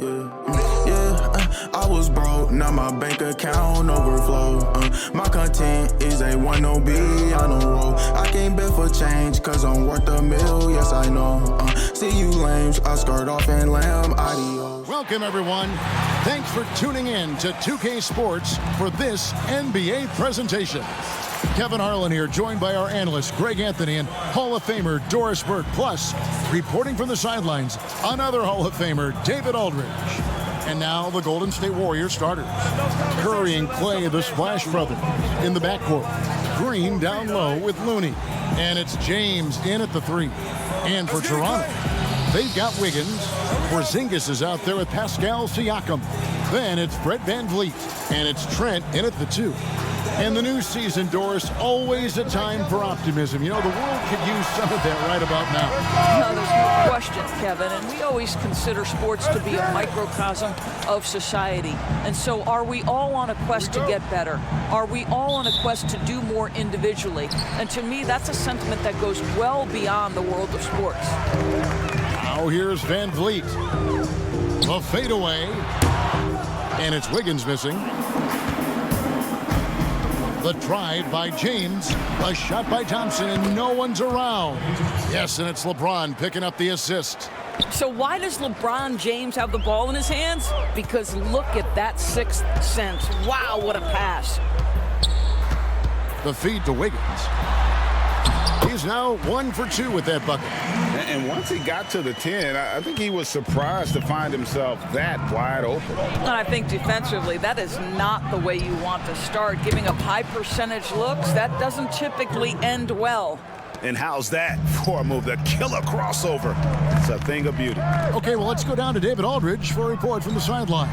I was broke, now my bank account overflow. My content is A1, no B, I know roll. I can't bet for change, cause I'm worth a mill, yes I know. See you lames, I skirt off and lamb, adios. Welcome everyone. Thanks for tuning in to 2K Sports for this NBA presentation. Kevin Harlan here, joined by our analyst Greg Anthony and Hall of Famer Doris Burke. Plus, reporting from the sidelines, another Hall of Famer, David Aldridge. And now the Golden State Warriors starters. Curry and Clay, the Splash Brothers, in the backcourt. Green down low with Looney. And it's James in at the 3. And for Toronto, they've got Wiggins. Porzingis is out there with Pascal Siakam. Then it's Fred VanVleet. And it's Trent in at the 2. And the new season, Doris, always a time for optimism. You know, the world could use some of that right about now. No, there's no question, Kevin. And we always consider sports to be a microcosm of society. And so are we all on a quest to get better? Are we all on a quest to do more individually? And to me, that's a sentiment that goes well beyond the world of sports. Now here's VanVleet. The fadeaway. And it's Wiggins missing. The drive by James, a shot by Thompson, and no one's around. Yes, and it's LeBron picking up the assist. So why does LeBron James have the ball in his hands? Because look at that sixth sense. Wow, what a pass. The feed to Wiggins. He's now 1 for 2 with that bucket. And once he got to the 10, I think he was surprised to find himself that wide open. And I think defensively, that is not the way you want to start. Giving up high percentage looks, that doesn't typically end well. And how's that for a move? The killer crossover. It's a thing of beauty. Okay, well, let's go down to David Aldridge for a report from the sideline.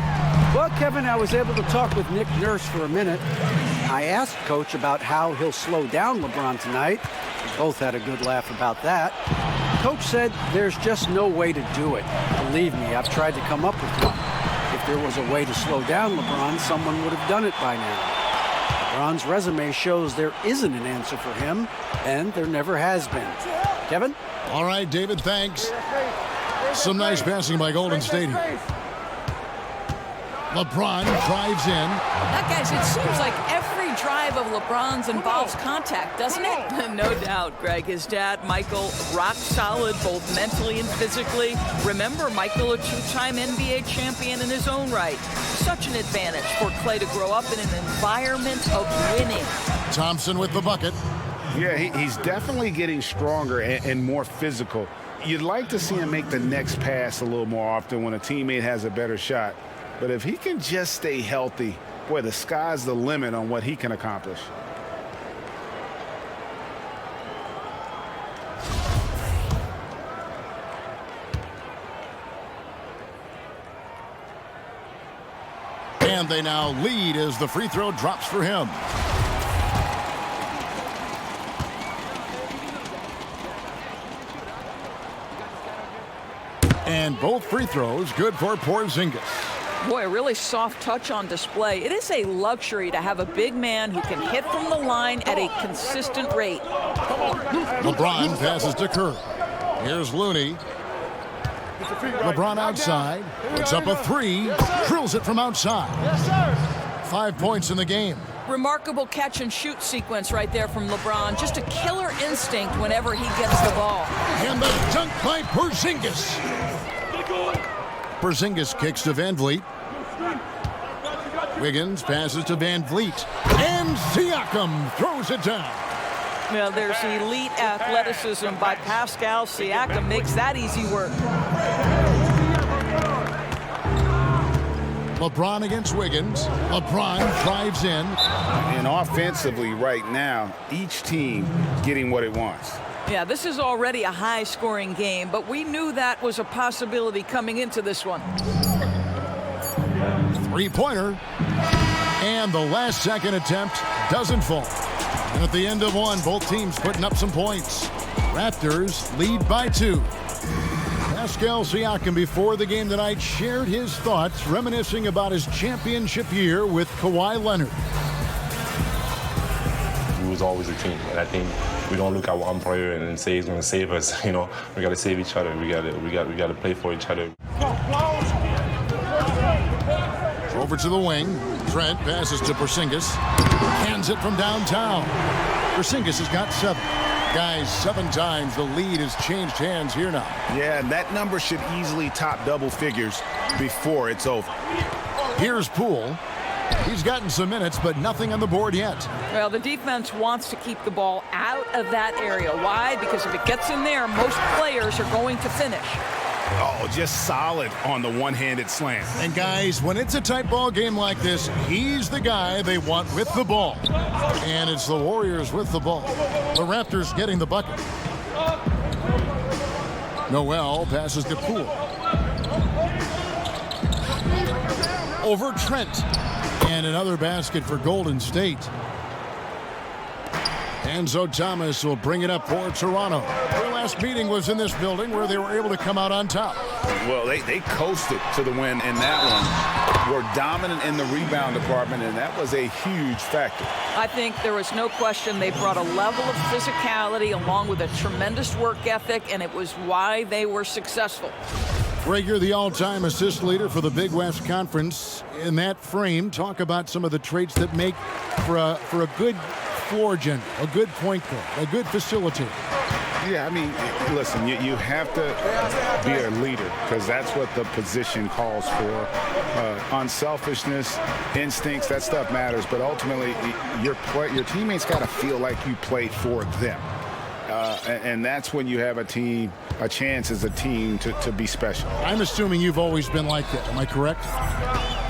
Well, Kevin, I was able to talk with Nick Nurse for a minute. I asked Coach about how he'll slow down LeBron tonight. We both had a good laugh about that. Coach said there's just no way to do it. Believe me, I've tried to come up with one. If there was a way to slow down LeBron, someone would have done it by now. LeBron's resume shows there isn't an answer for him, and there never has been. Kevin? All right, David, thanks. Some nice passing by Golden State here. LeBron drives in. Now, guys, it seems like every drive of LeBron's involves contact, doesn't it? No doubt, Greg. His dad, Michael, rock solid, both mentally and physically. Remember, Michael, a two-time NBA champion in his own right. Such an advantage for Clay to grow up in an environment of winning. Thompson with the bucket. Yeah, he's definitely getting stronger and more physical. You'd like to see him make the next pass a little more often when a teammate has a better shot. But if he can just stay healthy, boy, the sky's the limit on what he can accomplish. And they now lead as the free throw drops for him. And both free throws good for Porzingis. Boy, a really soft touch on display. It is a luxury to have a big man who can hit from the line at a consistent rate. LeBron passes to Curry. Here's Looney. LeBron outside. Puts up a 3. Drills it from outside. 5 points in the game. Remarkable catch and shoot sequence right there from LeBron. Just a killer instinct whenever he gets the ball. And the dunk by Porzingis. Porzingis kicks to VanVleet. Wiggins passes to VanVleet. And Siakam throws it down. Now there's elite athleticism by Pascal Siakam. Makes that easy work. LeBron against Wiggins. LeBron drives in. And offensively right now, each team getting what it wants. Yeah, this is already a high-scoring game, but we knew that was a possibility coming into this one. Three-pointer. And the last second attempt doesn't fall. And at the end of one, both teams putting up some points. Raptors lead by 2. Pascal Siakam, before the game tonight, shared his thoughts, reminiscing about his championship year with Kawhi Leonard. We was always a team, and I think we don't look at one player and say he's going to save us. You know, we got to save each other. We got to play for each other. Over to the wing. Trent passes to Porzingis. Hands it from downtown. Porzingis has got 7. Guys, 7 times the lead has changed hands here now. Yeah, and that number should easily top double figures before it's over. Here's Poole. He's gotten some minutes, but nothing on the board yet. Well, the defense wants to keep the ball out of that area. Why? Because if it gets in there, most players are going to finish. Oh, just solid on the one-handed slam. And guys, when it's a tight ball game like this, he's the guy they want with the ball. And it's the Warriors with the ball. The Raptors getting the bucket. Noel passes to Poole. Over Trent. And another basket for Golden State. Enzo Thomas will bring it up for Toronto. Their last meeting was in this building where they were able to come out on top. Well, they coasted to the win in that one. Were dominant in the rebound department, and that was a huge factor. I think there was no question they brought a level of physicality along with a tremendous work ethic, and it was why they were successful. Greg, you're the all-time assist leader for the Big West Conference. In that frame, talk about some of the traits that make for a good floor general, a good point guard, a good facilitator. Yeah, I mean, listen, you have to be a leader because that's what the position calls for. Unselfishness, instincts, that stuff matters. But ultimately, your teammates got to feel like you played for them. And that's when you have a chance as a team to be special. I'm assuming you've always been like that. Am I correct?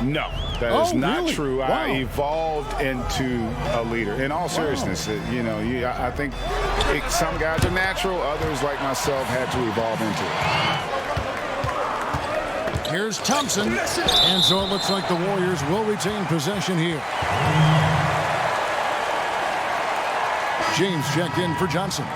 No, that is not really? true. Wow. I evolved into a leader. In all seriousness, I think some guys are natural. Others, like myself, had to evolve into it. Here's Thompson. And so it looks like the Warriors will retain possession here. James checked in for Johnson.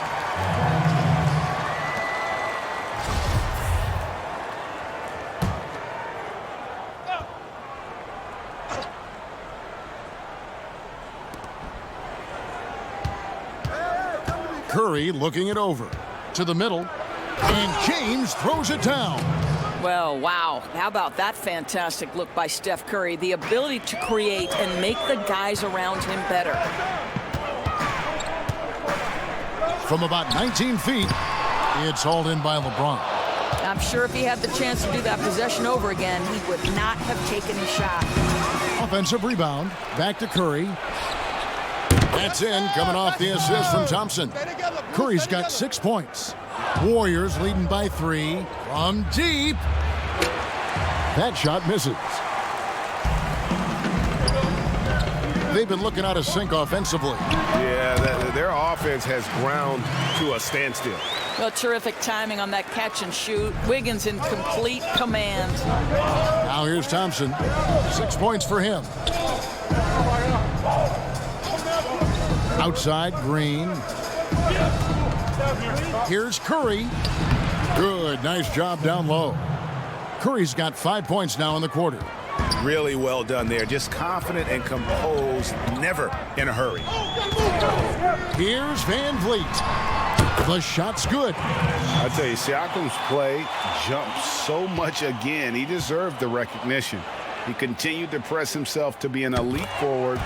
Curry looking it over to the middle, and James throws it down. Well, wow. How about that fantastic look by Steph Curry? The ability to create and make the guys around him better. From about 19 feet, it's hauled in by LeBron. I'm sure if he had the chance to do that possession over again, he would not have taken his shot. Offensive rebound, back to Curry. That's in, coming off the assist from Thompson. Curry's got 6 points. Warriors leading by 3 from deep. That shot misses. They've been looking out of sync offensively. Yeah, their offense has ground to a standstill. Well, terrific timing on that catch and shoot. Wiggins in complete command. Now here's Thompson. 6 points for him. Outside, Green. Here's Curry. Good, nice job down low. Curry's got 5 points now in the quarter. Really well done there. Just confident and composed, never in a hurry. Here's Van Vliet. The shot's good. I tell you, Siakam's play jumped so much again. He deserved the recognition. He continued to press himself to be an elite forward.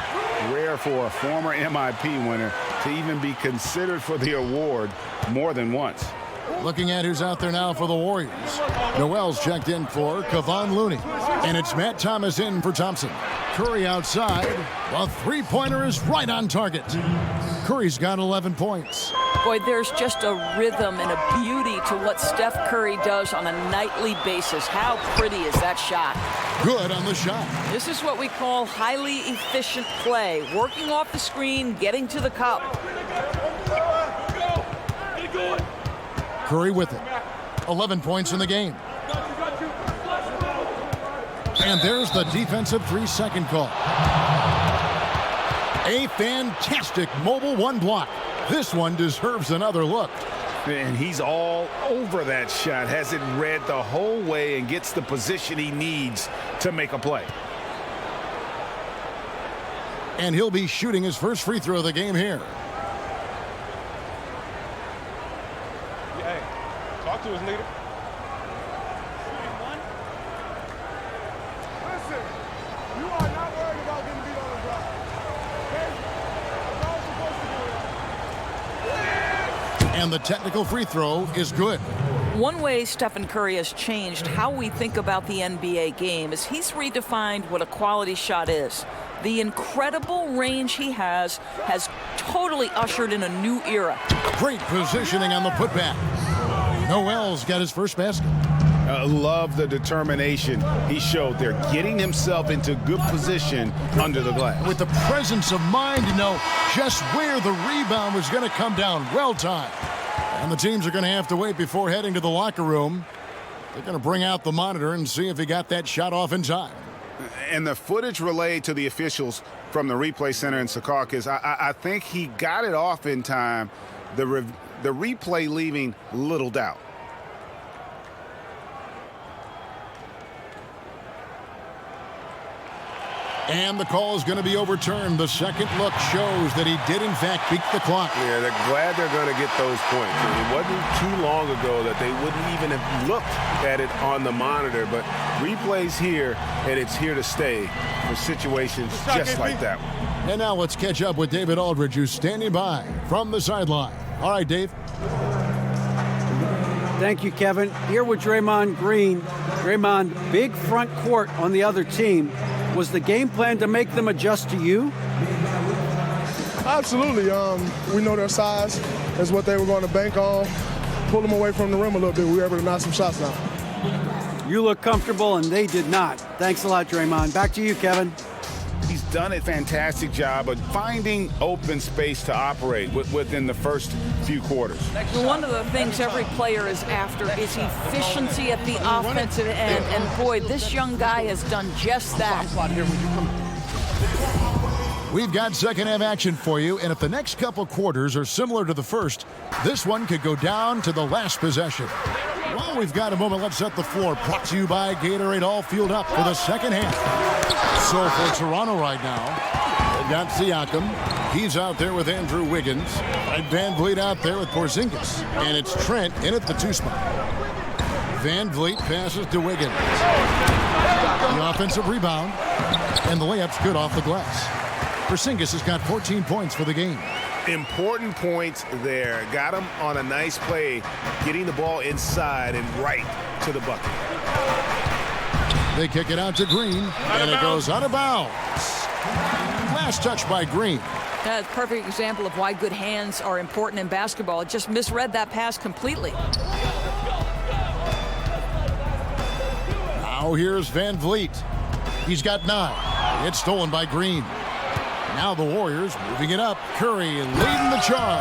Rare for a former MIP winner to even be considered for the award more than once. Looking at who's out there now for the Warriors. Noel's checked in for Kevon Looney. And it's Matt Thomas in for Thompson. Curry outside. The three-pointer is right on target. Curry's got 11 points. Boy, there's just a rhythm and a beauty to what Steph Curry does on a nightly basis. How pretty is that shot? Good on the shot. This is what we call highly efficient play. Working off the screen, getting to the cup. Curry with it. 11 points in the game. And there's the defensive 3-second call. A fantastic mobile one block. This one deserves another look. And he's all over that shot. Has it read the whole way and gets the position he needs to make a play. And he'll be shooting his first free throw of the game here. Hey, talk to his leader. And the technical free throw is good. One way Stephen Curry has changed how we think about the NBA game is he's redefined what a quality shot is. The incredible range he has totally ushered in a new era. Great positioning on the putback. Noel's got his first basket. Love the determination he showed there, getting himself into good position under the glass. With the presence of mind to know just where the rebound was going to come down. Well timed. And the teams are going to have to wait before heading to the locker room. They're going to bring out the monitor and see if he got that shot off in time. And the footage relayed to the officials from the replay center in Secaucus, I think he got it off in time. The replay leaving little doubt. And the call is going to be overturned. The second look shows that he did, in fact, beat the clock. Yeah, they're glad they're going to get those points. It wasn't too long ago that they wouldn't even have looked at it on the monitor. But replays here, and it's here to stay for situations just like that one. And now let's catch up with David Aldridge, who's standing by from the sideline. All right, Dave. Thank you, Kevin. Here with Draymond Green. Draymond, big front court on the other team. Was the game plan to make them adjust to you? Absolutely. We know their size is what they were going to bank on. Pull them away from the rim a little bit. We were able to knock some shots down. You look comfortable, and they did not. Thanks a lot, Draymond. Back to you, Kevin. He's done a fantastic job of finding open space to operate within the first few quarters. One of the things every player is after is efficiency at the offensive end. And boy, this young guy has done just that. We've got second half action for you, and if the next couple quarters are similar to the first, this one could go down to the last possession. Well, we've got a moment. Let's set the floor. Brought to you by Gatorade. All fueled up for the second half. So for Toronto right now, they've got Siakam. He's out there with Andrew Wiggins. And Van Vliet out there with Porzingis. And it's Trent in at the 2 spot. Van Vliet passes to Wiggins. The offensive rebound. And the layup's good off the glass. Porzingis has got 14 points for the game. Important points there. Got him on a nice play, getting the ball inside and right to the bucket. They kick it out to Green, and it goes out of bounds. Last touch by Green. That's a perfect example of why good hands are important in basketball. It just misread that pass completely. Now here's Van Vliet. He's got 9. It's stolen by Green. Now the Warriors moving it up. Curry leading the charge.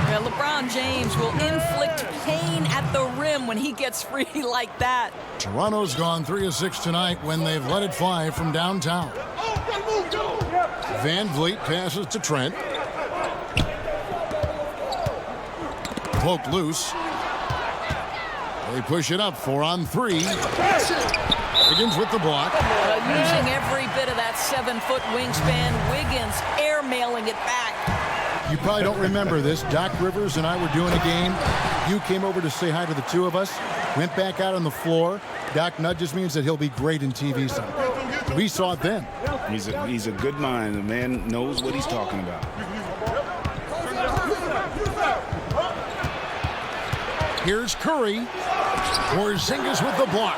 Yeah, LeBron James will inflict pain at the rim when he gets free like that. Toronto's gone 3 of 6 tonight when they've let it fly from downtown. Van Vliet passes to Trent. Poked loose. They push it up 4 on 3. Wiggins with the block. Using every bit of that 7-foot wingspan. Wiggins airmailing it back. You probably don't remember this. Doc Rivers and I were doing a game. You came over to say hi to the 2 of us. Went back out on the floor. Doc nudges me and said he'll be great in TV someday. We saw it then. He's a good mind. The man knows what he's talking about. Here's Curry. Porzingis with the block.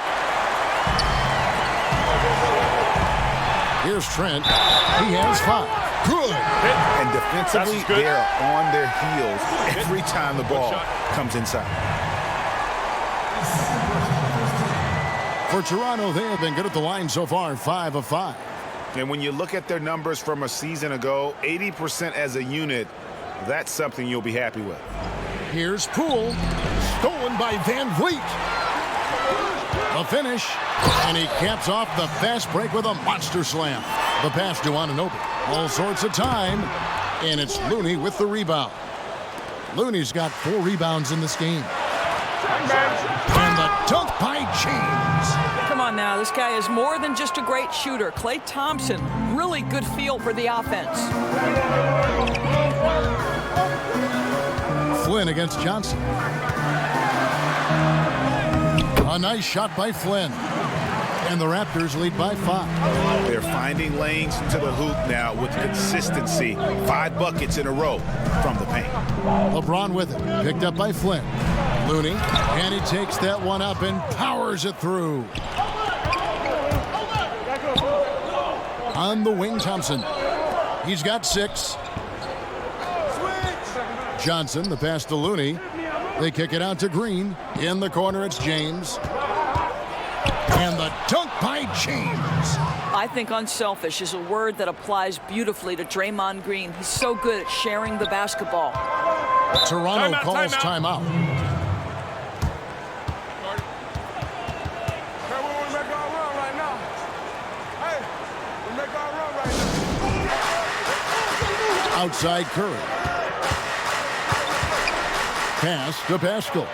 Here's Trent. He has 5. Good. And defensively, they are on their heels every time the ball comes inside. For Toronto, they have been good at the line so far, 5 of 5. And when you look at their numbers from a season ago, 80% as a unit, that's something you'll be happy with. Here's Poole. Stolen by Van Vliet. The finish. And he caps off the fast break with a monster slam. The pass to Anunoby. All sorts of time. And it's Looney with the rebound. Looney's got 4 rebounds in this game. And the dunk by James. Come on now, this guy is more than just a great shooter. Klay Thompson, really good feel for the offense. Flynn against A nice shot by Flynn. And the Raptors lead by 5. They're finding lanes to the hoop now with consistency. 5 buckets in a row from the paint. LeBron with it. Picked up by Flynn. Looney. And he takes that one up and powers it through. On the wing, Thompson. He's got 6. Johnson, the pass to Looney. They kick it out to Green. In the corner, it's James. And the dunk by James. I think unselfish is a word that applies beautifully to Draymond Green. He's so good at sharing the basketball. Toronto calls timeout. Outside Curry. Pass to Pascal.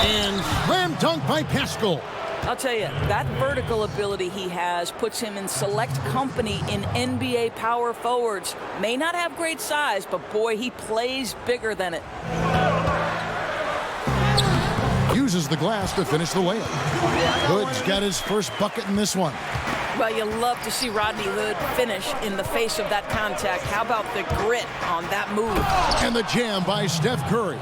And slam dunk by Pascal. I'll tell you, that vertical ability he has puts him in select company in NBA power forwards. May not have great size, but boy, he plays bigger than it. Uses the glass to finish the layup. Hood's got his first bucket in this one. Well, you love to see Rodney Hood finish in the face of that contact. How about the grit on that move? And the jam by Steph Curry.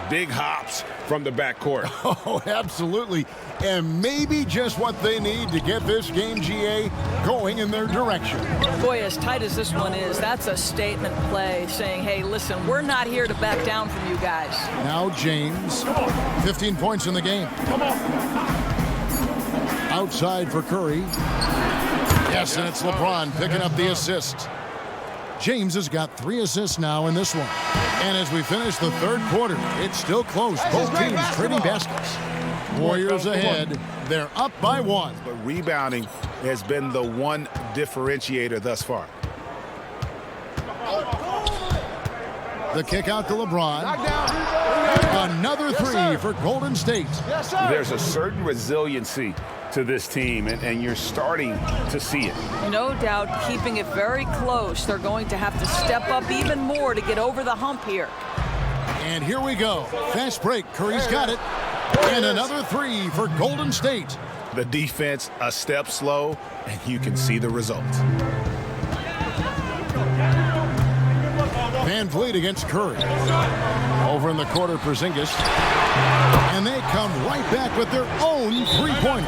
Big hops from the backcourt. Oh, absolutely. And maybe just what they need to get this game, GA, going in their direction. Boy, as tight as this one is, that's a statement play saying, hey, listen, we're not here to back down from you guys. Now James, 15 points in the game. Outside for Curry. Yes, and it's LeBron picking up the assist. James has got 3 assists now in this one. And as we finish the third quarter, it's still close. Both teams trading baskets. Warriors ahead. They're up by 1. But rebounding has been the one differentiator thus far. The kick out to LeBron. Another 3 for Golden State. There's a certain resiliency to this team, and you're starting to see it. No doubt, keeping it very close. They're going to have to step up even more to get over the hump here. And here we go. Fast break. Curry's got it. And another 3 for Golden State. The defense a step slow, and you can see the result. Van Vliet against Curry. Over in the quarter, Porzingis. And they come right back with their own 3-pointer.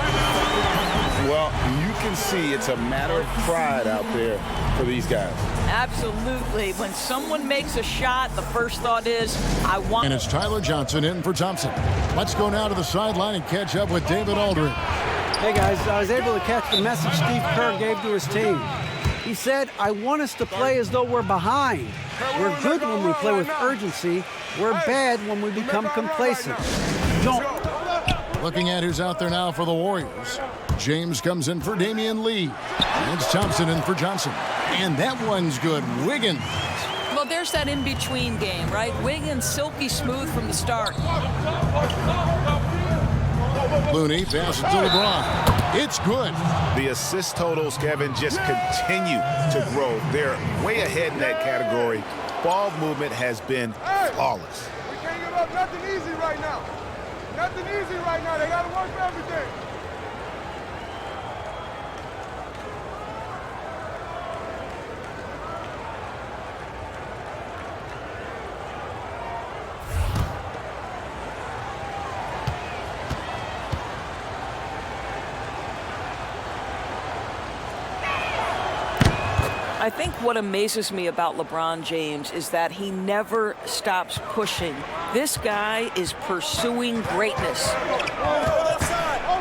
Well, you can see it's a matter of pride out there for these guys. Absolutely. When someone makes a shot, the first thought is, I want... And it's Tyler Johnson in for Thompson. Let's go now to the sideline and catch up with David Aldridge. Hey, guys, I was able to catch the message Steve Kerr gave to his team. He said, I want us to play as though we're behind. We're good when we play with urgency. We're bad when we become complacent. Don't. Looking at who's out there now for the Warriors. James comes in for Damian Lee. It's Thompson in for Johnson. And that one's good. Wiggins. Well, there's that in-between game, right? Wiggins silky smooth from the start. Looney passes to LeBron. It's good. The assist totals, Kevin, just continue to grow. They're way ahead in that category. Ball movement has been flawless. We can't give up nothing easy right now. Nothing easy right now. They got to work for everything. I think what amazes me about LeBron James is that he never stops pushing. This guy is pursuing greatness.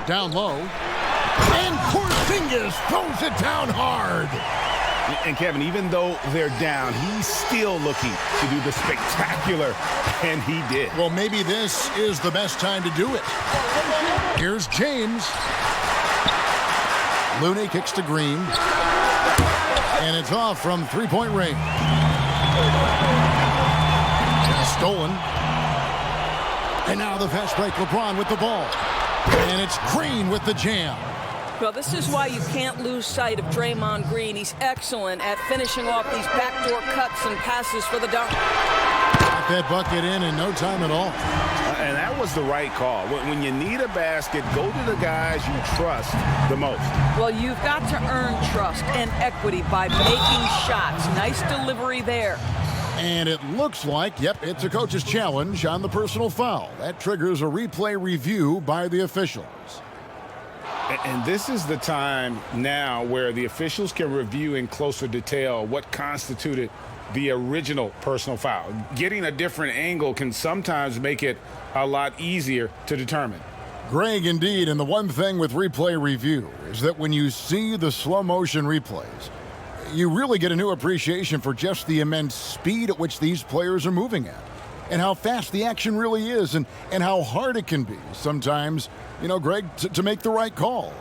Down low. And Porzingis throws it down hard. And Kevin, even though they're down, he's still looking to do the spectacular, and he did. Well, maybe this is the best time to do it. Here's James. Looney kicks to Green. And it's off from 3-point range. Stolen. And now the fast break. LeBron with the ball. And it's Green with the jam. Well, this is why you can't lose sight of Draymond Green. He's excellent at finishing off these backdoor cuts and passes for the dunk. Got that bucket in no time at all. And that was was the right call. When you need a basket, go to the guys you trust the most. Well, you've got to earn trust and equity by making shots. Nice delivery there. And it looks like, yep, it's a coach's challenge on the personal foul. That triggers a replay review by the officials. And this is the time now where the officials can review in closer detail what constituted the original personal foul. Getting a different angle can sometimes make it a lot easier to determine. Greg, indeed, and the one thing with replay review is that when you see the slow motion replays, you really get a new appreciation for just the immense speed at which these players are moving at, and how fast the action really is, and how hard it can be sometimes, you know, Greg, to make the right call.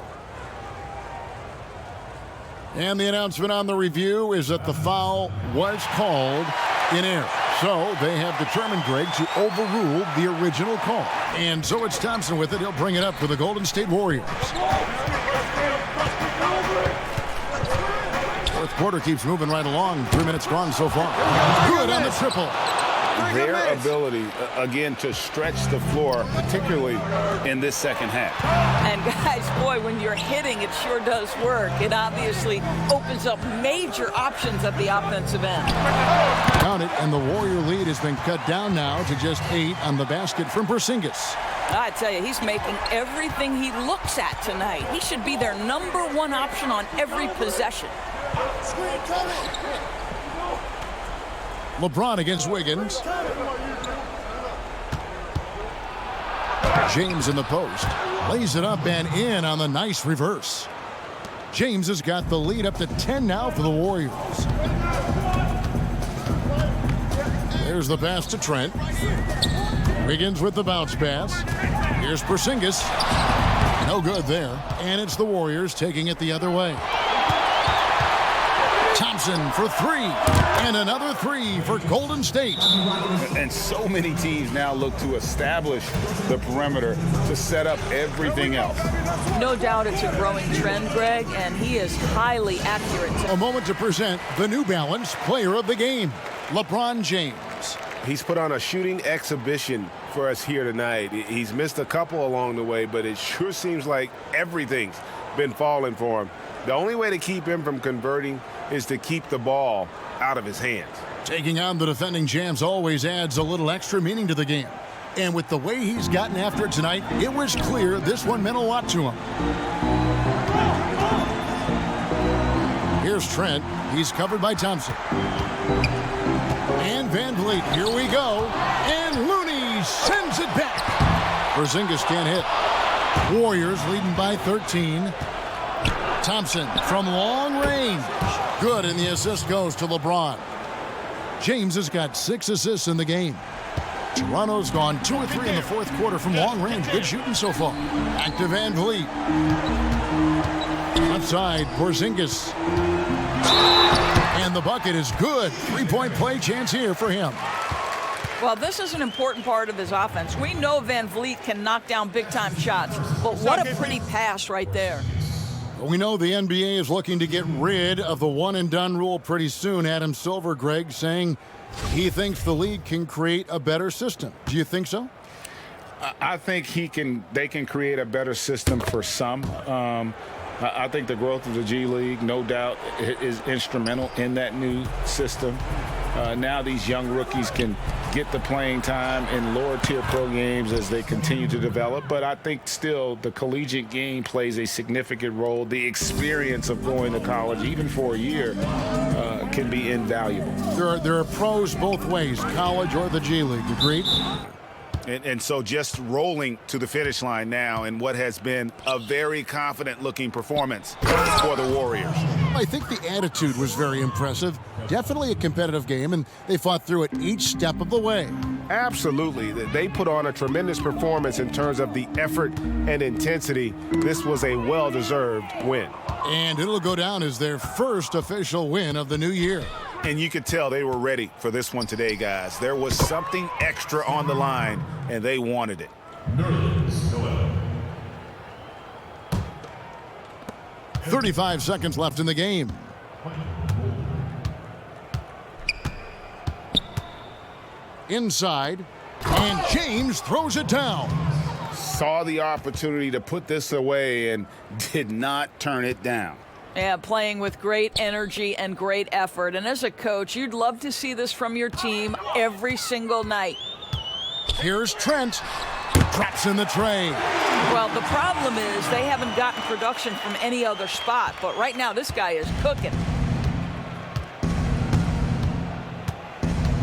And the announcement on the review is that the foul was called in error. So they have determined, Greg, to overrule the original call. And so it's Thompson with it. He'll bring it up for the Golden State Warriors. Fourth quarter keeps moving right along. 3 minutes gone so far. Good on the triple. Their ability, again, to stretch the floor, particularly in this second half. And guys, boy, when you're hitting, it sure does work. It obviously opens up major options at the offensive end. Count it, and the Warrior lead has been cut down now to just 8 on the basket from Porzingis. I tell you, he's making everything he looks at tonight. He should be their #1 option on every possession. LeBron against Wiggins. James in the post. Lays it up and in on the nice reverse. James has got the lead up to 10 now for the Warriors. There's the pass to Trent. Wiggins with the bounce pass. Here's Porzingis. No good there. And it's the Warriors taking it the other way. Thompson for 3, and another 3 for Golden State. And so many teams now look to establish the perimeter to set up everything else. No doubt it's a growing trend, Greg, and he is highly accurate. A moment to present the New Balance Player of the Game, LeBron James. He's put on a shooting exhibition for us here tonight. He's missed a couple along the way, but it sure seems like everything's been falling for him. The only way to keep him from converting is to keep the ball out of his hands. Taking on the defending champs always adds a little extra meaning to the game. And with the way he's gotten after it tonight, it was clear this one meant a lot to him. Here's Trent. He's covered by Thompson. And Van Vliet, here we go. And Looney sends it back. Porzingis can't hit. Warriors leading by 13. Thompson from long range. Good, and the assist goes to LeBron. James has got 6 assists in the game. Toronto's gone 2 or 3 in the fourth quarter from long range. Good shooting so far. Back to Van Vliet. Outside, Porzingis. And the bucket is good. 3-point play chance here for him. Well, this is an important part of his offense. We know Van Vliet can knock down big-time shots, but what a pretty pass right there. We know the NBA is looking to get rid of the one-and-done rule pretty soon. Adam Silver, Greg, saying he thinks the league can create a better system. Do you think so? I think they can create a better system for some. I think the growth of the G League, no doubt, is instrumental in that new system. Now these young rookies can get the playing time in lower-tier pro games as they continue to develop. But I think still the collegiate game plays a significant role. The experience of going to college, even for a year, can be invaluable. There are pros both ways, college or the G League. Agreed? And so just rolling to the finish line now in what has been a very confident-looking performance for the Warriors. I think the attitude was very impressive. Definitely a competitive game, and they fought through it each step of the way. Absolutely. They put on a tremendous performance in terms of the effort and intensity. This was a well-deserved win. And it'll go down as their first official win of the new year. And you could tell they were ready for this one today, guys. There was something extra on the line, and they wanted it. 35 seconds left in the game. Inside, And James throws it down. Saw the opportunity to put this away and did not turn it down. Yeah, playing with great energy and great effort. And as a coach, you'd love to see this from your team every single night. Here's Trent. Drops in the tray. Well, the problem is they haven't gotten production from any other spot. But right now, this guy is cooking.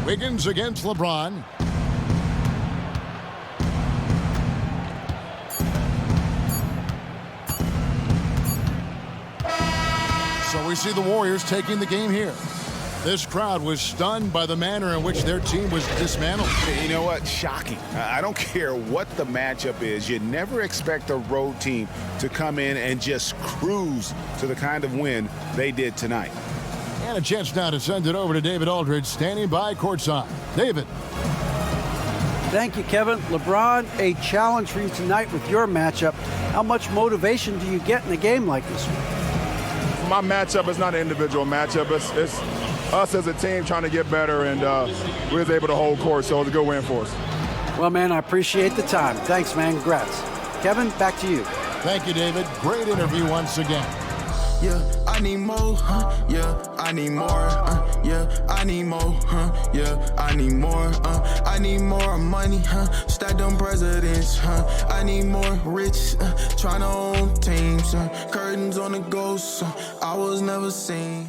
Wiggins against LeBron. So we see the Warriors taking the game here. This crowd was stunned by the manner in which their team was dismantled. You know what? Shocking. I don't care what the matchup is. You never expect a road team to come in and just cruise to the kind of win they did tonight. And a chance now to send it over to David Aldridge, standing by courtside. David. Thank you, Kevin. LeBron, a challenge for you tonight with your matchup. How much motivation do you get in a game like this one? My matchup is not an individual matchup. It's us as a team trying to get better, and we was able to hold court, so it was a good win for us. Well, man, I appreciate the time. Thanks, man. Congrats. Kevin, back to you. Thank you, David. Great interview once again. Yeah, I need more, yeah, I need more, yeah, I need more, yeah, I need more, I need more money, stack them presidents, I need more rich, tryna own teams, curtains on the ghost, I was never seen,